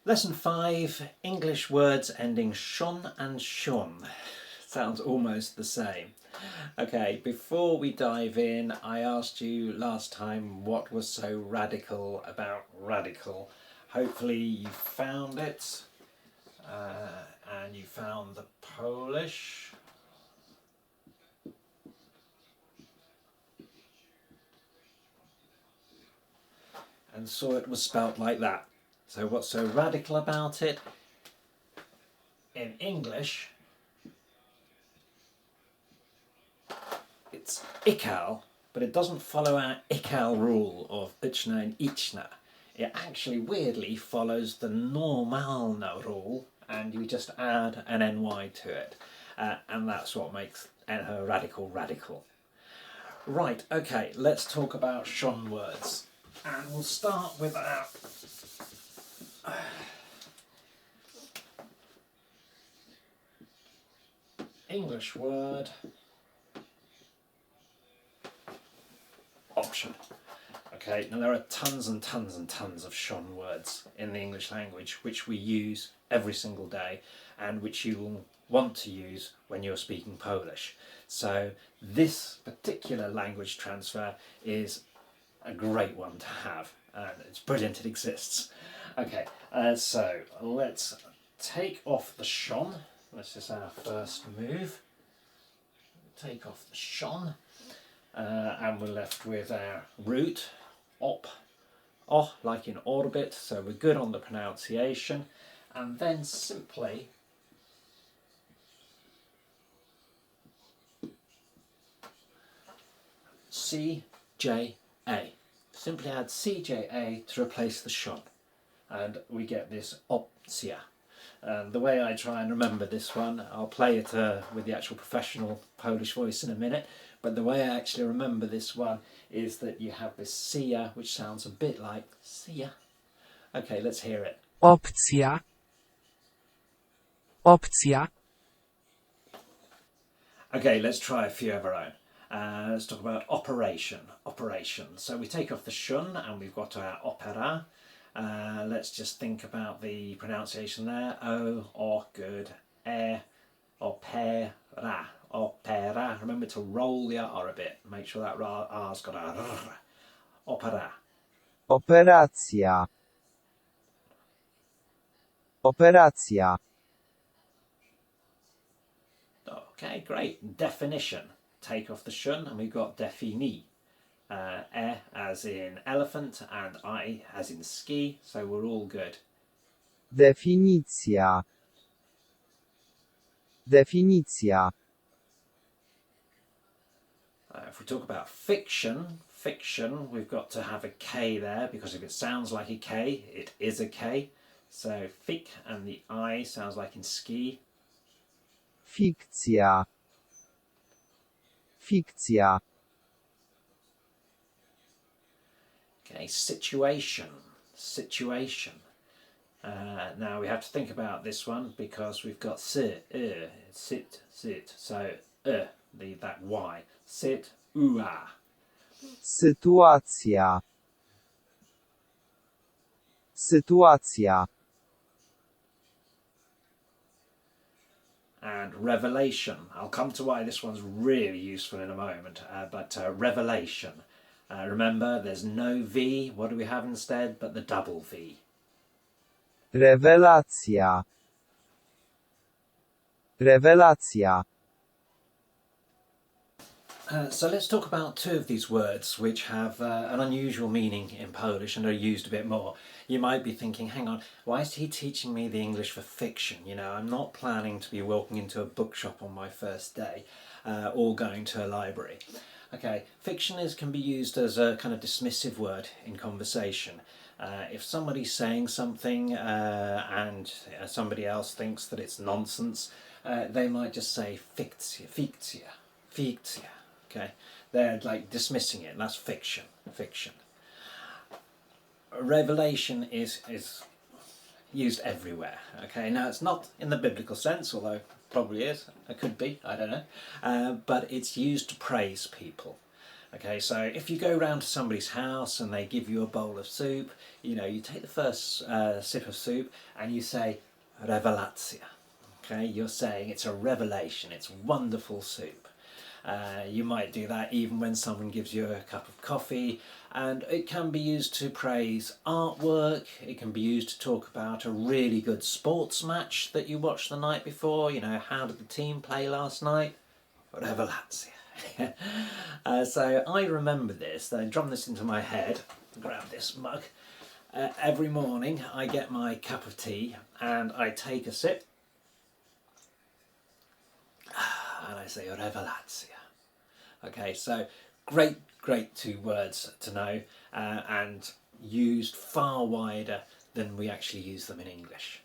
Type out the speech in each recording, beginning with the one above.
Lesson 5, English words ending shon and shun. Sounds almost the same. Okay, before we dive in, I asked you last time what was so radical about radical. Hopefully you found it, and you found the Polish. And saw it was spelt like that. So what's so radical about it? In English, it's ikal, but it doesn't follow our ikal rule of uchna and ichna. It actually weirdly follows the normalna rule, and you just add an ny to it. And that's what makes her radical radical. Right, okay, let's talk about shon words. And we'll start with our English word option. Okay, now there are tons and tons and tons of shon words in the English language which we use every single day and which you will want to use when you're speaking Polish. So this particular language transfer is a great one to have, and it's brilliant it exists. Okay, so let's take off the shon. This is our first move. Take off the shon, and we're left with our root, op, oh, like in orbit, so we're good on the pronunciation, and then simply CJA. Simply add CJA to replace the shon, and we get this opcja. The way I try and remember this one, I'll play it with the actual professional Polish voice in a minute, but the way I actually remember this one is that you have this sia, which sounds a bit like sia. Okay, let's hear it. Opcja. Opcja. Okay, let's try a few of our own. Let's talk about operation. Operation. So we take off the shun and we've got our opera. Let's just think about the pronunciation there. O, good. Opera. Opera. Remember to roll the R a bit. Make sure that R's got a R. Opera. Operacja. Operacja. Okay, great. Definition. Take off the shun and we've got defini. As in elephant and I as in ski, so we're all good. Definicja. Definicja. If we talk about fiction, we've got to have a K there because if it sounds like a K, it is a K. So fik and the I sounds like in ski. Fikcja. Fikcja. Okay, situation. Situation. Now we have to think about this one because we've got sit. So that Y. Sit, ua. Sytuacja. Sytuacja. And revelation. I'll come to why this one's really useful in a moment, but revelation. Remember, there's no V. What do we have instead but the double V? Rewelacja. Rewelacja. So let's talk about two of these words which have an unusual meaning in Polish and are used a bit more. You might be thinking, hang on, why is he teaching me the English for fiction? You know, I'm not planning to be walking into a bookshop on my first day or going to a library. Okay, fiction can be used as a kind of dismissive word in conversation. If somebody's saying something and somebody else thinks that it's nonsense, they might just say fikcja, fikcja, fikcja. Okay, they're like dismissing it. That's fiction. Fiction. Revelation is used everywhere. Okay, now it's not in the biblical sense, although probably is. It could be. I don't know. But it's used to praise people. Okay, so if you go round to somebody's house and they give you a bowl of soup, you know, you take the first sip of soup and you say revelacja. Okay, you're saying it's a revelation, it's wonderful soup. You might do that even when someone gives you a cup of coffee, and it can be used to praise artwork, it can be used to talk about a really good sports match that you watched the night before. You know, how did the team play last night? Revelacja. So I remember this, I drummed this into my head, grab this mug. Every morning I get my cup of tea and I take a sip and I say revelacja. Okay, so great two words to know, and used far wider than we actually use them in English.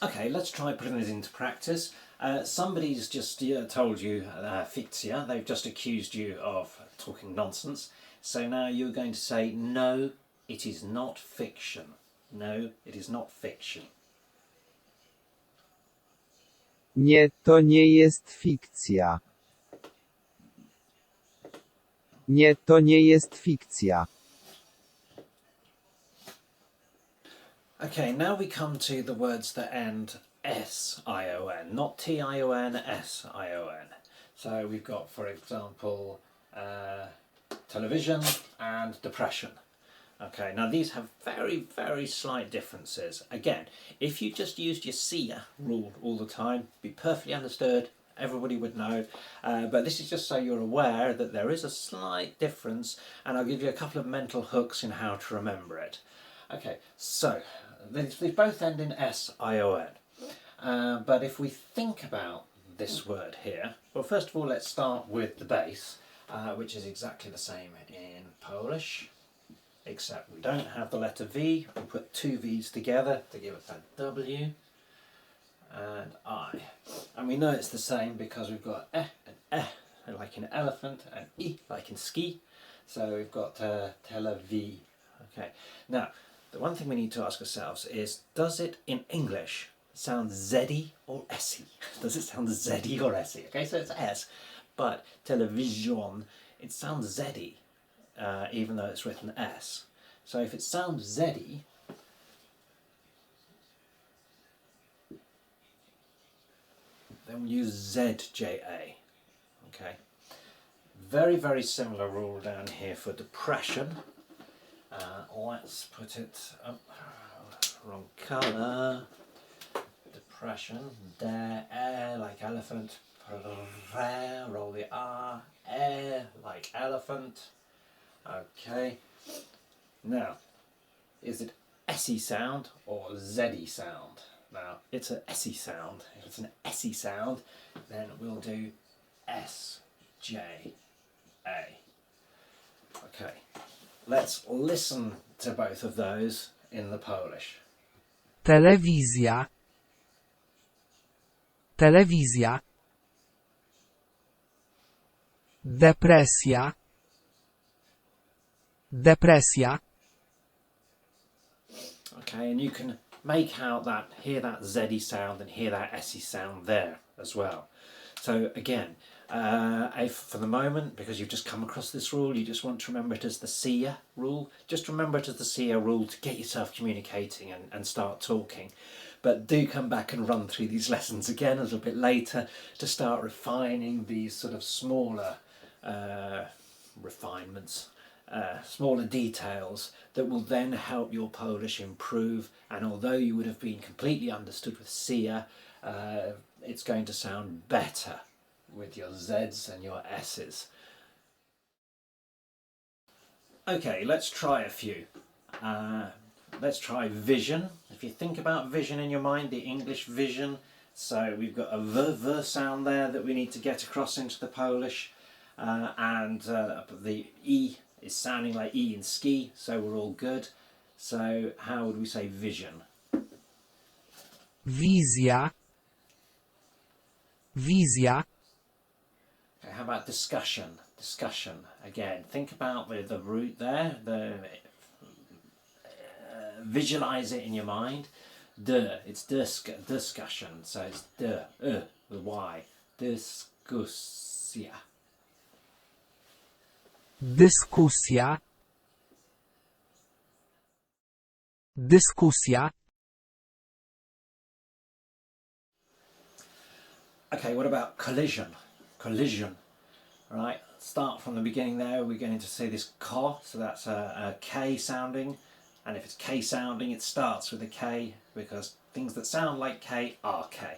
Okay, let's try putting this into practice. Somebody's just told you fikcja, they've just accused you of talking nonsense. So now you're going to say, no, it is not fiction. No, it is not fiction. Nie, to nie jest fikcja. Nie, to nie jest fikcja. Okay, now we come to the words that end S-I-O-N, not T-I-O-N, S-I-O-N. So we've got, for example, television and depression. Okay, now these have very slight differences. Again, if you just used your SIA rule all the time, be perfectly understood, everybody would know, but this is just so you're aware that there is a slight difference, and I'll give you a couple of mental hooks in how to remember it. Okay, so they both end in S-I-O-N, but if we think about this word here, well, first of all, let's start with the base, which is exactly the same in Polish, except we don't have the letter V. We put two V's together to give us a W and I. And we know it's the same because we've got and like in elephant, and I like in ski. So we've got televi. Okay. Now, the one thing we need to ask ourselves is, does it in English sound Z-y or S-y? Does it sound Z-y or S-y? Okay, so it's S, but television, it sounds Z-y. Even though it's written S. So if it sounds Z-y, then we use ZJA. Okay. Very similar rule down here for depression. Let's put it up. Wrong colour. Depression. Air like elephant. Roll the R. Air like elephant. Okay, now, is it S-y sound or Z-y sound? Now, it's an S-y sound. If it's an S-y sound, then we'll do S-J-A. Okay, let's listen to both of those in the Polish. Telewizja. Telewizja. Depresja. Depresja. Okay, and you can make out that, hear that Z-y sound and hear that S-y sound there as well. So again, if for the moment, because you've just come across this rule, you just want to remember it as the SIA rule, just remember it as the SIA rule to get yourself communicating and start talking. But do come back and run through these lessons again a little bit later to start refining these sort of smaller refinements. Smaller details that will then help your Polish improve, and although you would have been completely understood with SIA, it's going to sound better with your Z's and your S's. Okay, let's try a few. Let's try vision. If you think about vision in your mind, the English vision, so we've got a V sound there that we need to get across into the Polish, and the E is sounding like E in ski, so we're all good. So how would we say vision? Wizja. Wizja. Okay, how about discussion? Discussion. Again, think about the root there. Visualize it in your mind. It's discussion. So it's the Y. Dyskusja. Dyskusja. Dyskusja. Okay, what about collision? Collision. Right, start from the beginning there. We're going to see this ko, so that's a K sounding. And if it's K sounding, it starts with a K because things that sound like K are K.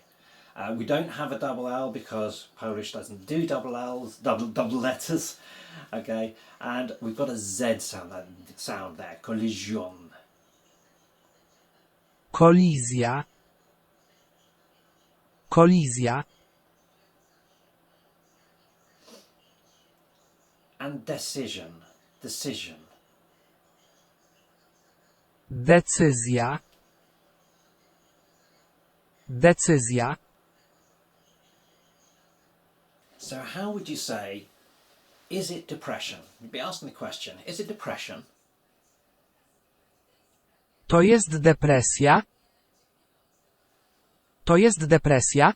We don't have a double L because Polish doesn't do double L's, double letters. Okay, and we've got a Z sound there, collision. Kolizja. Kolizja. And decision, decision. Decyzja. Decyzja. So how would you say, is it depression? You'd be asking the question, is it depression? To jest depresja? To jest depresja?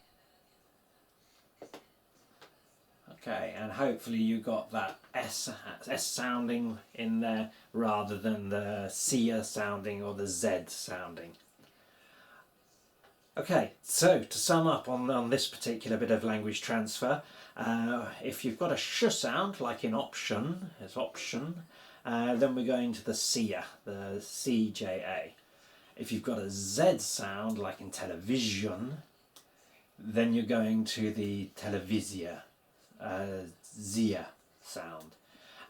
Okay, and hopefully you got that S sounding in there rather than the C sounding or the Z sounding. Okay, so to sum up on this particular bit of language transfer, if you've got a sh sound, like in option, it's option, then we're going to the cia, the CJA. If you've got a Z sound, like in television, then you're going to the telewizja, zia sound.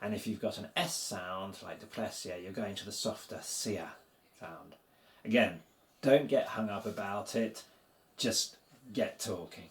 And if you've got an S sound, like depresja, you're going to the softer sia sound. Again, don't get hung up about it, just get talking.